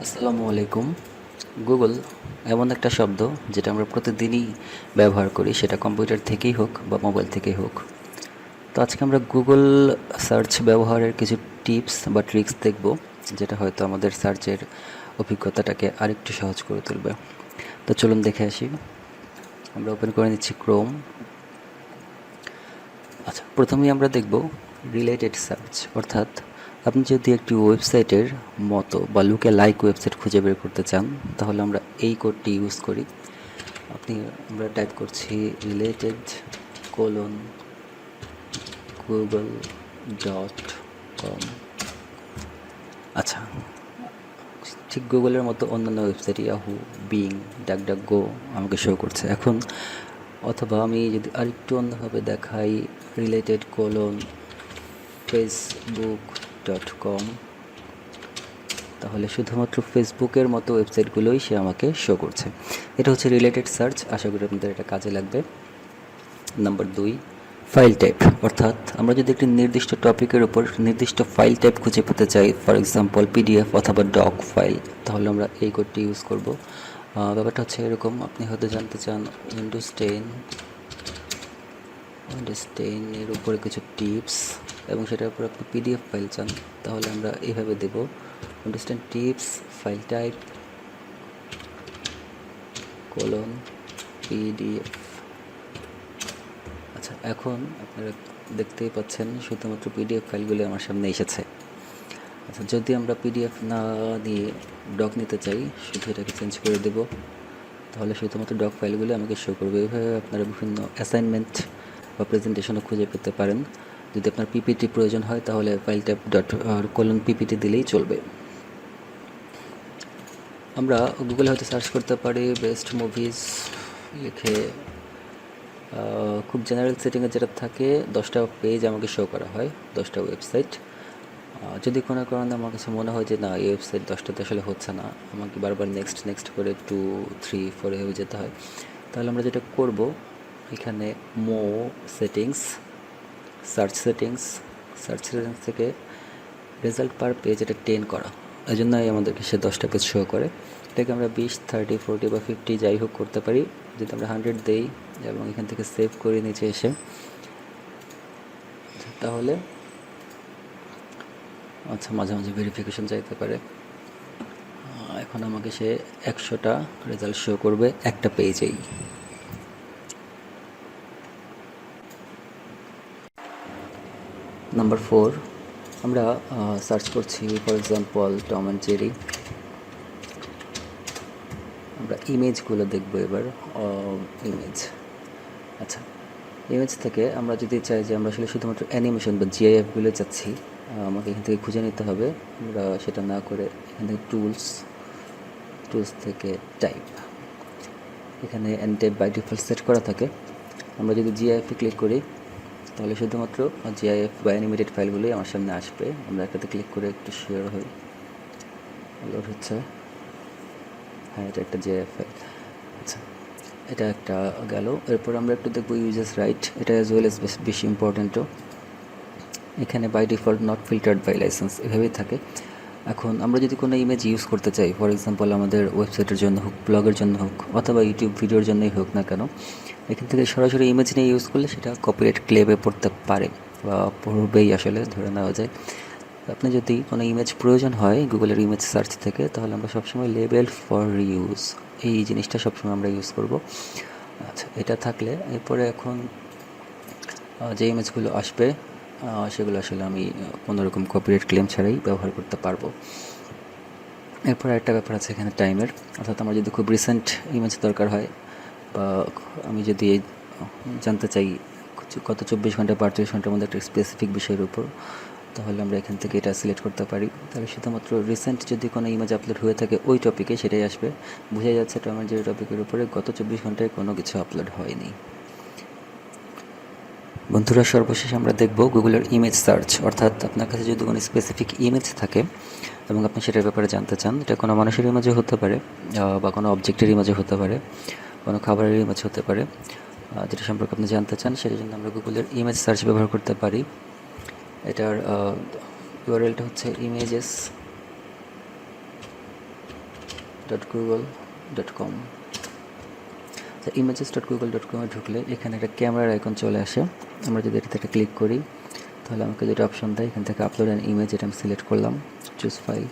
আসসালামু আলাইকুম। গুগল এমন একটা শব্দ যেটা আমরা প্রতিদিনই ব্যবহার করি, সেটা কম্পিউটার থেকেই হোক বা মোবাইল থেকেই হোক। তো আজকে আমরা গুগল সার্চ ব্যবহারের কিছু টিপস বা ট্রিক্স দেখব, যেটা হয়তো আমাদের সার্চের অভিজ্ঞতাটাকে আরেকটু সহজ করে তুলবে। তো চলুন দেখে আসি। আমরা ওপেন করে নিচ্ছি ক্রোম। আচ্ছা, প্রথমেই আমরা দেখব রিলেটেড সার্চ, অর্থাৎ আপনি যদি একটি ওয়েবসাইটের মতো বা লুকে লাইক ওয়েবসাইট খুঁজে বের করতে চান, তাহলে আমরা এই কোডটি ইউজ করি। আমরা টাইপ করছি related:google.com। আচ্ছা, ঠিক গুগলের মতো অন্যান্য ওয়েবসাইট ইয়াহু, বিং, ডাকডাকগো আমাকে শো করছে এখন। অথবা আমি যদি আরেকটু অন্যভাবে দেখাই, related:facebook.com, তাহলে শুধুমাত্র ফেসবুকের মতো ওয়েবসাইটগুলোই সে আমাকে শো করছে। এটা হচ্ছে রিলেটেড সার্চ। আশা করি আপনাদের এটা কাজে লাগবে। নাম্বার 2, ফাইল টাইপ, অর্থাৎ আমরা যদি একটি নির্দিষ্ট টপিকের উপর নির্দিষ্ট ফাইল টাইপ খুঁজে পেতে চাই, ফর এক্সাম্পল পিডিএফ অথবা ডক ফাইল, তাহলে আমরা এই কোডটি ইউজ করব। ব্যাপারটা হচ্ছে এরকম, আপনি হয়তো জানতে চান উইন্ডোজ 10 এর উপরে কিছু টিপস, এবং সেটার উপর আপনি পিডিএফ ফাইল চান, তাহলে আমরা এইভাবে দেব Windows 10 tips file type PDF. আচ্ছা, এখন আপনারা দেখতেই পাচ্ছেন শুধুমাত্র পিডিএফ ফাইলগুলো আমার সামনে এসেছে। আচ্ছা, যদি আমরা পিডিএফ না নিয়ে ডক নিতে চাই, শুধু এটাকে চেঞ্জ করে দেব, তাহলে শুধুমাত্র ডক ফাইলগুলো আমাকে শো করবে। এইভাবে আপনারা বিভিন্ন অ্যাসাইনমেন্ট বা প্রেজেন্টেশনও খুঁজে পেতে পারেন। যদি আপনার পিপিটি প্রয়োজন হয়, তাহলে ফাইল টাইপ .পিপিটি দিলেই চলবে। আমরা গুগলে হয়তো সার্চ করতে পারি বেস্ট মুভিজ লিখে। খুব জেনারেল সেটিংয়ে যেটা থাকে, 10টা পেজ আমাকে শো করা হয়, 10টা ওয়েবসাইট। যদি কোনো কারণে আমার কাছে মনে হয় যে না, এই ওয়েবসাইট 10টাতে আসলে হচ্ছে না, আমাকে বারবার নেক্সট নেক্সট করে 2, 3, 4 হয়ে যেতে হয়, তাহলে আমরা যেটা করব, এখানে সেটিংস সার্চ সেটিংস থেকে রেজাল্ট পার পেজ এটা 10 করা, এই জন্যই আমাদেরকে সে 10টা পেজ শো করে। এটাকে আমরা 20, 30, 40 বা 50 যাই হোক করতে পারি। যদি আমরা 100 দেই এবং এখান থেকে সেভ করে নিচে এসে, তাহলে আচ্ছা, মাঝে মাঝে ভেরিফিকেশন চাইতে পারে। এখন আমাকে সে 100টা রেজাল্ট শো করবে একটা পেজেই। নাম্বার 4, আমরা সার্চ করছি for example Tom and Jerry. আমরা ইমেজগুলো দেখবো এবার। ইমেজ, আচ্ছা, ইমেজ থেকে আমরা যদি চাই যে আমরা আসলে শুধুমাত্র অ্যানিমেশন বা জিআইএফগুলো চাচ্ছি, আমাকে এখান থেকে খুঁজে নিতে হবে। আমরা সেটা না করে এখান থেকে টুলস থেকে টাইপ, এখানে টাইপ বাই ডিফল্ট সেট করা থাকে। আমরা যদি জিআইএফে ক্লিক করি, তাহলে শুধুমাত্র জিআইএফ বা অ্যানিমেটেড ফাইলগুলোই আমার সামনে আসবে। আমরা এটাতে ক্লিক করে একটু শেয়ার হই, লোড হচ্ছে। হ্যাঁ, এটা একটা জিআইএফ ফাইল। আচ্ছা, এটা একটা গেল। এরপর আমরা একটু দেখবো ইউজার্স রাইট, এটা অ্যাজ ওয়েল এজ বেশি ইম্পর্টেন্টও। এখানে by default not filtered by license এভাবেই থাকে। এখন আমরা যদি কোনো ইমেজ ইউজ করতে চাই, ফর এক্সাম্পল আমাদের ওয়েবসাইটের জন্য হোক, ব্লগের জন্য হোক, অথবা ইউটিউব ভিডিওর জন্যই হোক না কেন, এখান থেকে সরাসরি ইমেজ নিয়ে ইউজ করলে সেটা কপিরাইট ক্লেমে পড়তে পারে, বা পড়বেই আসলে ধরে নেওয়া যায়। আপনি যদি কোনো ইমেজ প্রয়োজন হয় গুগলের ইমেজ সার্চ থেকে, তাহলে আমরা সবসময় লেবেল ফর ইউজ, এই জিনিসটা সবসময় আমরা ইউজ করব। আচ্ছা, এটা থাকলে এরপরে এখন যে ইমেজগুলো আসবে সেগুলো আসলে আমি কোনোরকম কপিরাইট ক্লেম ছাড়াই ব্যবহার করতে পারবো। এরপর একটা ব্যাপার আছে এখানে টাইমের, অর্থাৎ আমার যদি খুব রিসেন্ট ইমেজ দরকার হয়, বা আমি যদি জানতে চাই গত 24 ঘন্টা বা 48 ঘন্টার মধ্যে একটা স্পেসিফিক বিষয়ের উপর, তাহলে আমরা এখান থেকে এটা সিলেক্ট করতে পারি। তাহলে শুধুমাত্র রিসেন্ট যদি কোনো ইমেজ আপলোড হয়ে থাকে ওই টপিকে, সেটাই আসবে। বোঝা যাচ্ছে এটা আমার যে টপিকের উপরে গত 24 ঘন্টায় কোনো কিছু আপলোড হয়নি। বন্ধুরা, সর্বশেষ আমরা দেখব গুগলের ইমেজ সার্চ, অর্থাৎ আপনার কাছে যদি কোনো স্পেসিফিক ইমেজ থাকে এবং আপনি সেটার ব্যাপারে জানতে চান, এটা কোনো মানুষের ইমেজও হতে পারে, বা কোনো অবজেক্টের ইমেজও হতে পারে, কোনো খাবারের ইমেজ হতে পারে, যেটা সম্পর্কে আপনি জানতে চান, সেটার জন্য আমরা গুগলের ইমেজ সার্চ ব্যবহার করতে পারি। এটার ইউআরএলটা হচ্ছে images.google.com। images.google.com-এ ঢুকলে এখানে একটা ক্যামেরার আইকন চলে আসে। আমরা যদি এটাতে একটা ক্লিক করি তাহলে আমাকে যেটা অপশন দেয় এখান থেকে আপলোড অ্যান ইমেজ, এটা আমি সিলেক্ট করলাম, চুজ ফাইল।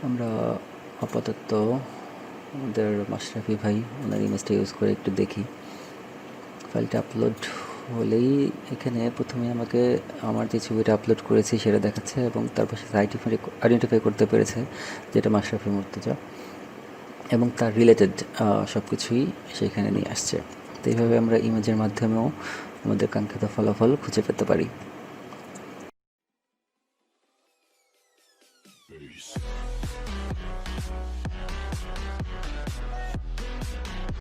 আমরা আপাতত আমাদের মাশরাফি ভাই ওনার ইমেজটা ইউজ করে একটু দেখি। ফাইলটা আপলোড হলেই এখানে প্রথমে আমাকে আমার যে ছবিটা আপলোড করেছি সেটা দেখাচ্ছে এবং তার পাশে আইডেন্টিফাই করতে পেরেছে যেটা মাশরাফি মুর্তজা এবং তার রিলেটেড সব কিছুই সেখানে নিয়ে আসছে। তো এইভাবে আমরা ইমেজের মাধ্যমেও আমাদের কাঙ্ক্ষিত ফলাফল খুঁজে পেতে পারি।